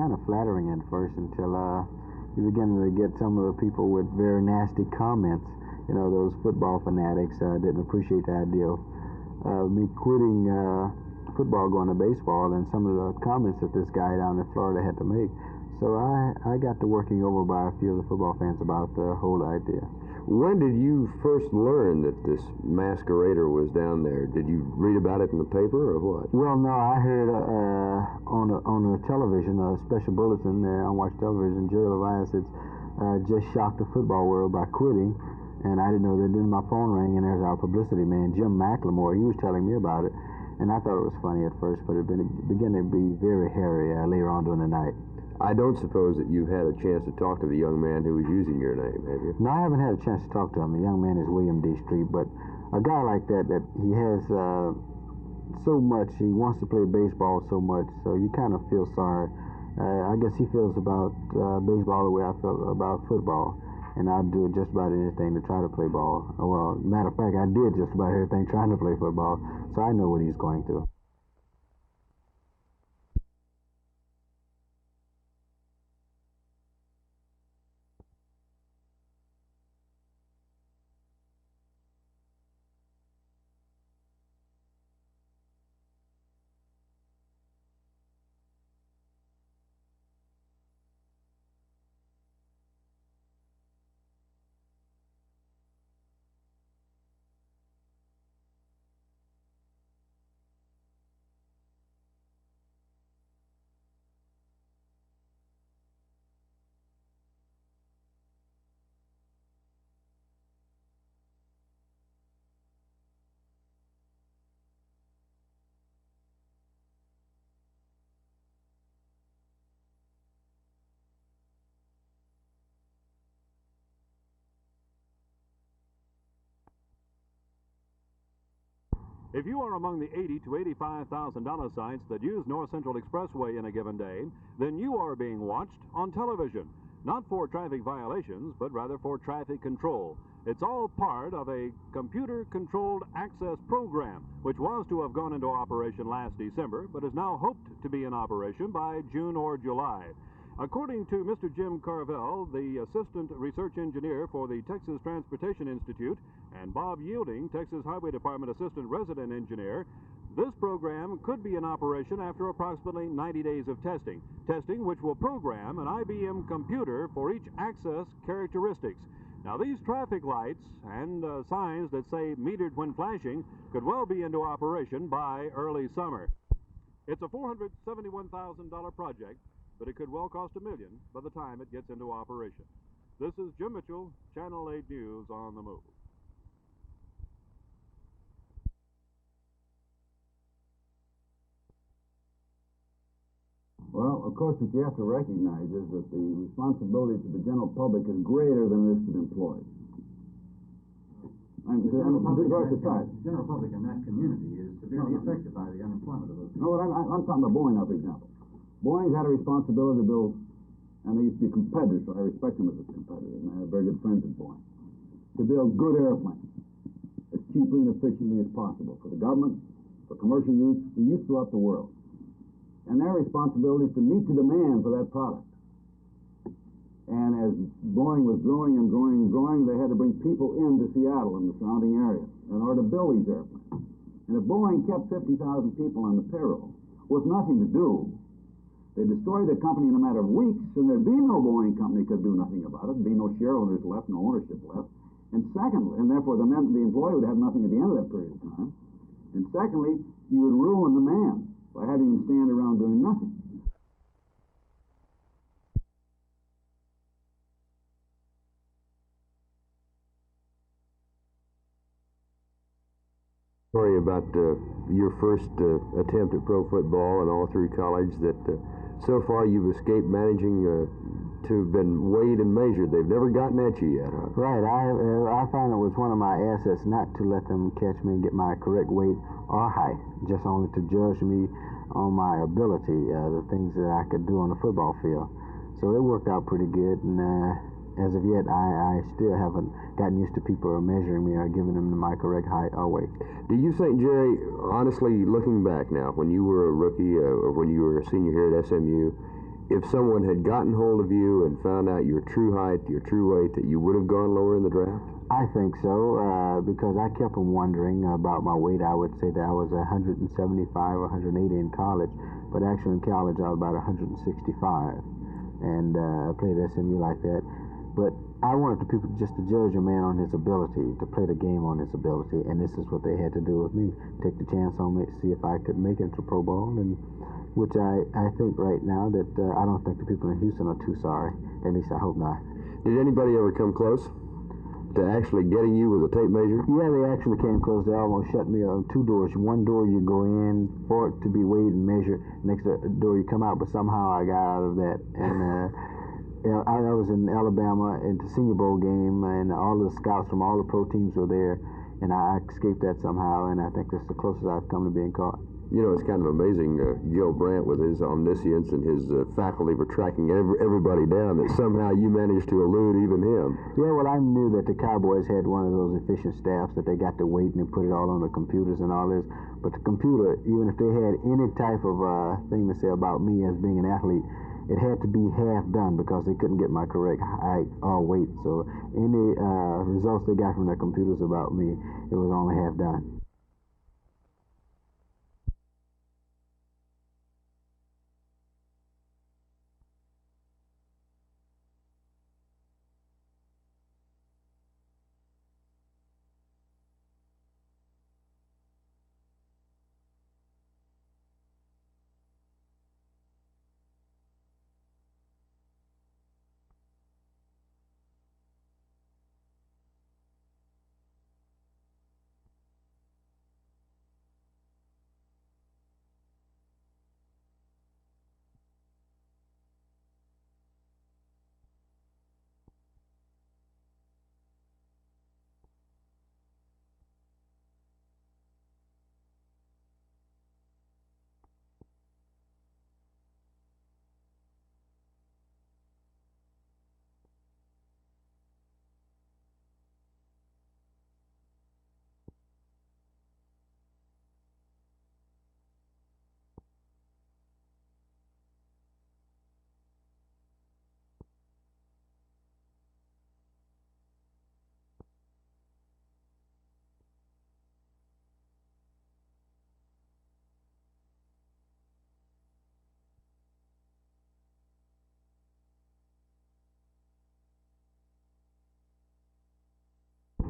kind of flattering at first until you begin to get some of the people with very nasty comments. You know, those football fanatics didn't appreciate the idea of me quitting football, going to baseball, and some of the comments that this guy down in Florida had to make. So I got to working over by a few of the football fans about the whole idea. When did you first learn that this masquerader was down there? Did you read about it in the paper or what? Well, no, I heard on a television, a special bulletin there on Watch Television, Jerry LeVias had just shocked the football world by quitting, and I didn't know that. Then my phone rang, and there's our publicity man, Jim McLemore. He was telling me about it, and I thought it was funny at first, but it began to be very hairy later on during the night. I don't suppose that you've had a chance to talk to the young man who was using your name, have you? No, I haven't had a chance to talk to him. The young man is William D. Street, but a guy like that he has so much, he wants to play baseball so much, so you kind of feel sorry. I guess he feels about baseball the way I feel about football, and I'd do just about anything to try to play ball. Well, matter of fact, I did just about everything trying to play football, so I know what he's going through. If you are among the $80,000 to $85,000 sites that use North Central Expressway in a given day, then you are being watched on television, not for traffic violations, but rather for traffic control. It's all part of a computer-controlled access program, which was to have gone into operation last December, but is now hoped to be in operation by June or July. According to Mr. Jim Carvell, the Assistant Research Engineer for the Texas Transportation Institute, and Bob Yielding, Texas Highway Department Assistant Resident Engineer, this program could be in operation after approximately 90 days of testing which will program an IBM computer for each access characteristics. Now, these traffic lights and signs that say metered when flashing could well be into operation by early summer. It's a $471,000 project, but it could well cost $1 million by the time it gets into operation. This is Jim Mitchell, Channel 8 News on the Move. Well, of course, what you have to recognize is that the responsibility to the general public is greater than it is to the employed. The general public in that community is severely affected by the unemployment of those people. No, I'm talking about Boeing now, for example. Boeing's had a responsibility to build, and they used to be competitors, so I respect them as a competitor, and I have very good friends at Boeing, to build good airplanes as cheaply and efficiently as possible for the government, for commercial use, for use throughout the world. And their responsibility is to meet the demand for that product. And as Boeing was growing and growing and growing, they had to bring people into Seattle and the surrounding area in order to build these airplanes. And if Boeing kept 50,000 people on the payroll with nothing to do, they destroyed the company in a matter of weeks, and there'd be no Boeing Company could do nothing about it. There'd be no shareholders left, no ownership left. And secondly, and therefore the employee would have nothing at the end of that period of time. And secondly, you would ruin the man by having him stand around doing nothing. Story about your first attempt at pro football and all through college that so far you've escaped managing to have been weighed and measured. They've never gotten at you yet, huh? Right. I found it was one of my assets not to let them catch me and get my correct weight or height, just only to judge me on my ability, the things that I could do on the football field. So it worked out pretty good, and as of yet, I still haven't gotten used to people measuring me or giving them my correct height or weight. Do you think, Jerry, honestly, looking back now, when you were a rookie or when you were a senior here at SMU, if someone had gotten hold of you and found out your true height, your true weight, that you would have gone lower in the draft? I think so, because I kept on wondering about my weight. I would say that I was 175 or 180 in college, but actually in college I was about 165, and I played SMU like that. But I wanted the people just to judge a man on his ability, to play the game on his ability, and this is what they had to do with me. Take the chance on me, see if I could make it to Pro Bowl, and which I think right now that I don't think the people in Houston are too sorry. At least I hope not. Did anybody ever come close to actually getting you with a tape measure? Yeah, they actually came close. They almost shut me on two doors. One door you go in for it to be weighed and measured. Next door you come out, but somehow I got out of that. And I was in Alabama at the Senior Bowl game, and all the scouts from all the pro teams were there, and I escaped that somehow, and I think that's the closest I've come to being caught. You know, it's kind of amazing, Gil Brandt, with his omniscience and his faculty for tracking everybody down, that somehow you managed to elude even him. Yeah, well, I knew that the Cowboys had one of those efficient staffs that they got to wait and put it all on the computers and all this. But the computer, even if they had any type of thing to say about me as being an athlete, it had to be half done because they couldn't get my correct height or weight. So any results they got from their computers about me, it was only half done.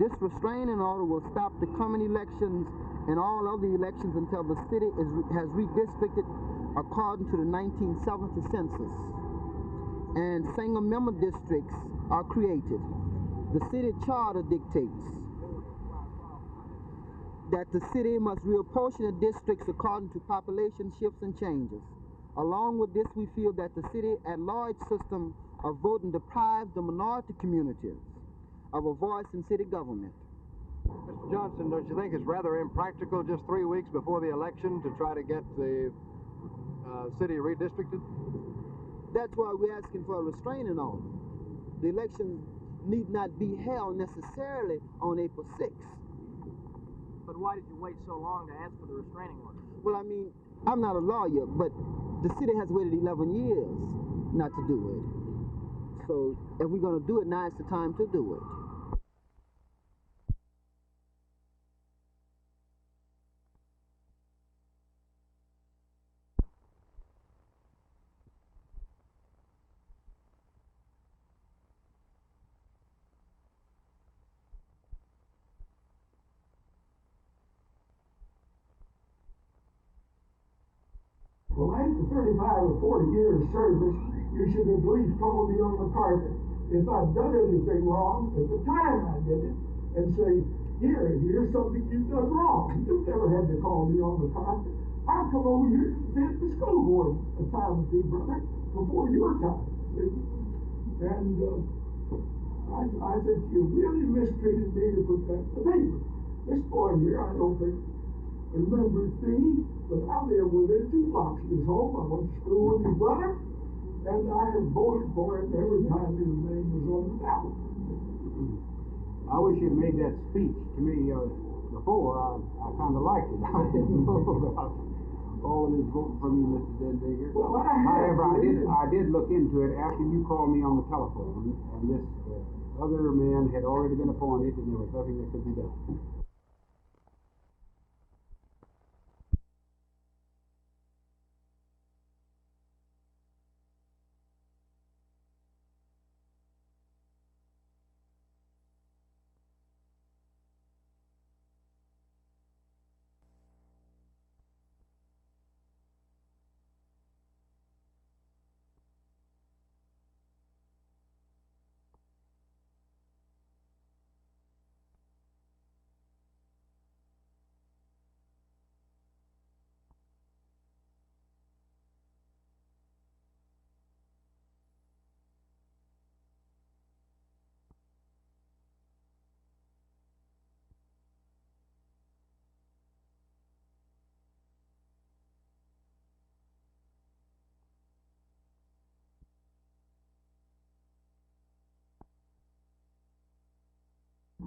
This restraining order will stop the coming elections and all other elections until the city has redistricted according to the 1970 census. And single-member districts are created. The city charter dictates that the city must reapportion the districts according to population shifts and changes. Along with this, we feel that the city at-large system of voting deprives the minority communities of a voice in city government. Mr. Johnson, don't you think it's rather impractical just 3 weeks before the election to try to get the city redistricted? That's why we're asking for a restraining order. The election need not be held necessarily on April 6th. But why did you wait so long to ask for the restraining order? Well, I mean, I'm not a lawyer, but the city has waited 11 years not to do it. So if we're going to do it, now is the time to do it. Well, after 35 or 40 years service, you should at least call me on the carpet if I'd done anything wrong at the time I did it, and say, here's something you've done wrong. You've never had to call me on the carpet. I'll come over here and sit at the school board a time or two, brother, before your time. See? And I think you really mistreated me to put that in the paper. This boy here, I don't think remembers me, but I live within 2 blocks of his home. I went to school with his brother, and I have voted for him every time his name was on the ballot. I wish you'd made that speech to me before. I kind of liked it. I didn't know about all of this vote from you, Mr. Dendigger. Well, However, I did look into it after you called me on the telephone, and this other man had already been appointed, and there was nothing that could be done.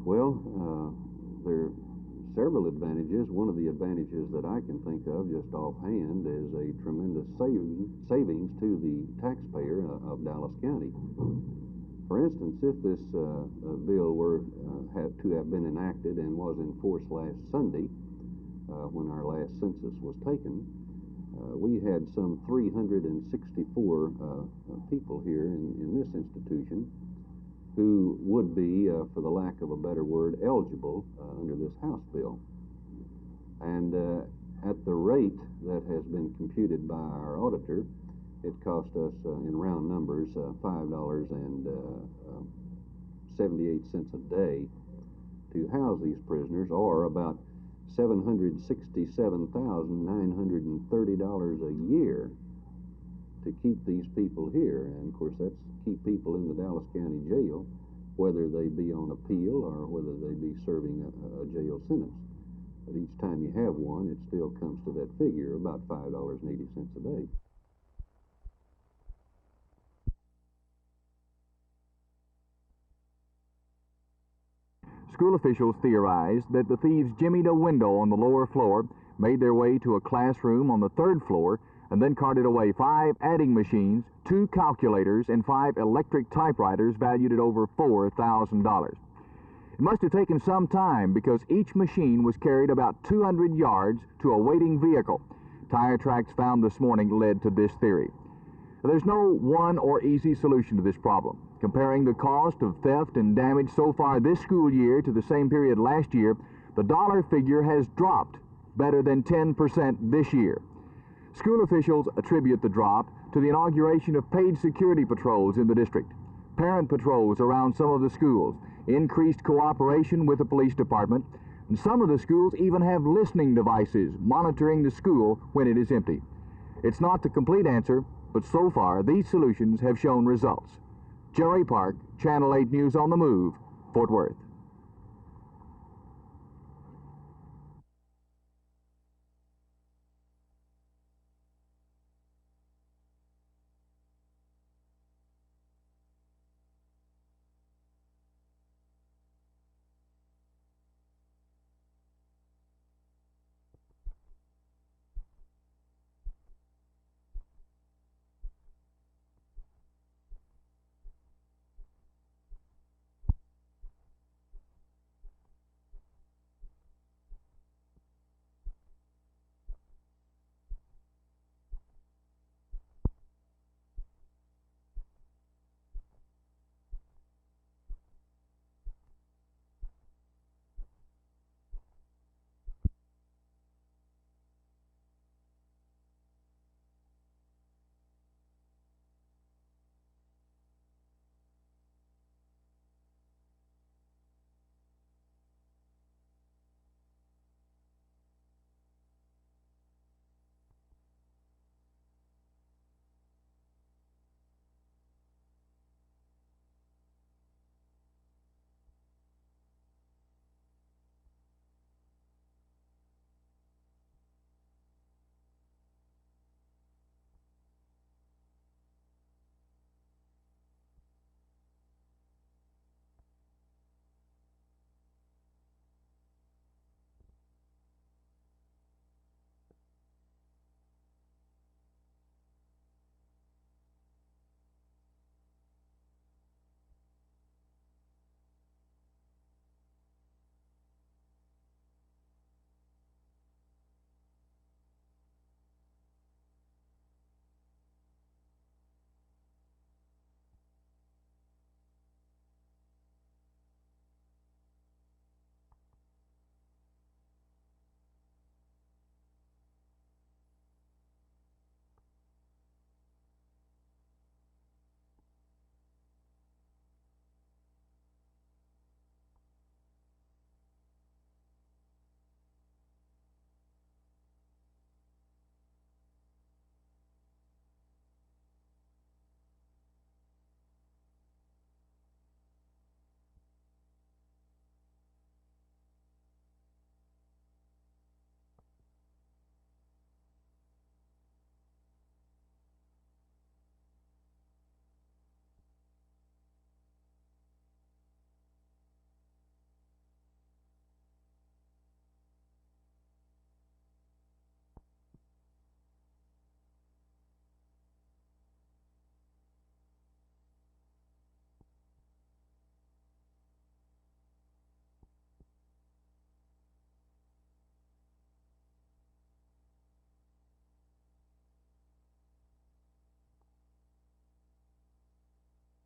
Well, there are several advantages. One of the advantages that I can think of just offhand is a tremendous savings to the taxpayer of Dallas County. For instance, if this bill were to have been enacted and was in force last Sunday, when our last census was taken, we had some 364 people here in this institution who would be, for the lack of a better word, eligible under this House bill. And at the rate that has been computed by our auditor, it cost us, in round numbers, $5.78 a day to house these prisoners, or about $767,930 a year to keep these people here. And of course, that's keep people in the Dallas County Jail, whether they be on appeal or whether they be serving a jail sentence. But each time you have one, it still comes to that figure, about $5.80 a day. School officials theorized that the thieves jimmied a window on the lower floor, made their way to a classroom on the third floor, and then carted away 5 adding machines, 2 calculators, and 5 electric typewriters valued at over $4,000. It must have taken some time because each machine was carried about 200 yards to a waiting vehicle. Tire tracks found this morning led to this theory. There's no one or easy solution to this problem. Comparing the cost of theft and damage so far this school year to the same period last year, the dollar figure has dropped better than 10% this year. School officials attribute the drop to the inauguration of paid security patrols in the district, parent patrols around some of the schools, increased cooperation with the police department, and some of the schools even have listening devices monitoring the school when it is empty. It's not the complete answer, but so far these solutions have shown results. Jerry Park, Channel 8 News on the Move, Fort Worth.